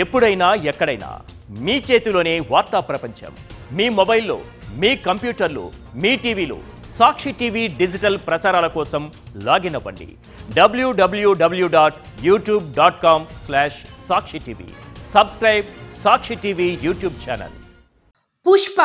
ఎప్పుడైనా ఎక్కడైనా మీ చేతిలోనే వార్తా ప్రపంచం. మీ మొబైల్లో, మీ కంప్యూటర్లో, మీ టీవీలో సాక్షి టీవీ డిజిటల్ ప్రసారాల కోసం లాగిన్ అవ్వండి. www.youtube.com/సాక్షి టీవీ. సబ్స్క్రైబ్ సాక్షి టీవీ యూట్యూబ్ ఛానల్. పుష్ప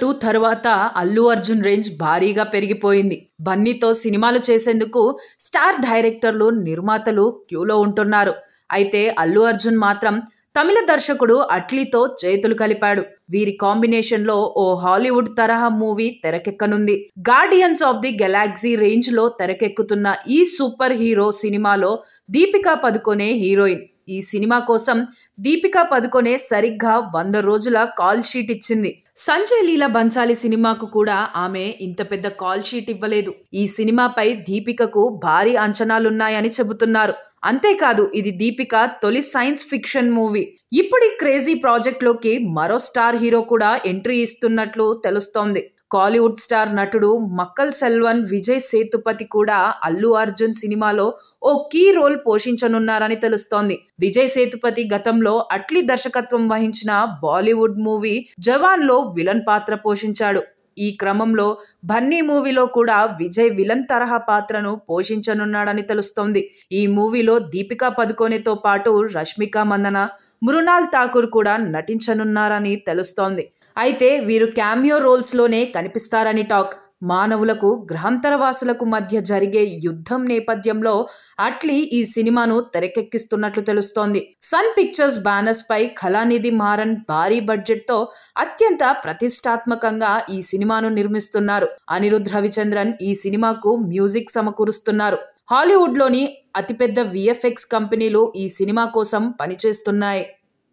2 తర్వాత అల్లు అర్జున్ రేంజ్ భారీగా పెరిగిపోయింది. బన్నీతో సినిమాలు చేసేందుకు స్టార్ డైరెక్టర్లు, నిర్మాతలు క్యూలో ఉంటున్నారు. అయితే అల్లు అర్జున్ మాత్రం తమిళ దర్శకుడు అట్లీతో చేతులు కలిపాడు. వీరి కాంబినేషన్ లో ఓ హాలీవుడ్ తరహా మూవీ తెరకెక్కనుంది. Guardians of the galaxy range లో తెరకెక్కుతున్న ఈ సూపర్ హీరో సినిమాలో దీపికా పదుకొనే హీరోయిన్. ఈ సినిమా కోసం దీపికా పదుకొనే సరిగ్గా 100 రోజుల కాల్ షీట్ ఇచ్చింది. సంజయ్ లీలా బన్సాలి సినిమాకు కూడా ఆమె ఇంత పెద్ద కాల్ షీట్ ఇవ్వలేదు. ఈ సినిమాపై దీపికకు భారీ అంచనాలున్నాయని చెబుతున్నారు. అంతేకాదు, ఇది దీపిక తొలి సైన్స్ ఫిక్షన్ మూవీ. ఇప్పుడు ఈ క్రేజీ ప్రాజెక్ట్ లోకి మరో స్టార్ హీరో కూడా ఎంట్రీ ఇస్తున్నట్లు తెలుస్తోంది. కాలీవుడ్ స్టార్ నటుడు మక్కల్ సెల్వన్ విజయ్ సేతుపతి కూడా అల్లు అర్జున్ సినిమాలో ఓ కీ రోల్ పోషించనున్నారని తెలుస్తోంది. విజయ్ సేతుపతి గతంలో అట్లీ దర్శకత్వం వహించిన బాలీవుడ్ మూవీ జవాన్ లో విలన్ పాత్ర పోషించాడు. ఈ క్రమంలో బన్నీ మూవీలో కూడా విజయ్ విలన్ తరహా పాత్రను పోషించనున్నాడని తెలుస్తోంది. ఈ మూవీలో దీపికా పదుకొనేతో పాటు రష్మిక మందన, మృణాల్ ఠాకూర్ కూడా నటించనున్నారని తెలుస్తోంది. అయితే వీరు క్యామియో రోల్స్ లోనే కనిపిస్తారని టాక్. మానవులకు, గ్రహాంతరవాసులకు మధ్య జరిగే యుద్ధం నేపథ్యంలో అట్లీ ఈ సినిమాను తెరకెక్కిస్తున్నట్లు తెలుస్తోంది. సన్ పిక్చర్స్ బ్యానర్స్ పై కళానిధి మారన్ భారీ బడ్జెట్ తో అత్యంత ప్రతిష్టాత్మకంగా ఈ సినిమాను నిర్మిస్తున్నారు. అనిరుద్ రవిచంద్రన్ ఈ సినిమాకు మ్యూజిక్ సమకూరుస్తున్నారు. హాలీవుడ్ లోని అతిపెద్ద విఎఫ్ఎక్స్ కంపెనీలు ఈ సినిమా కోసం పనిచేస్తున్నాయి.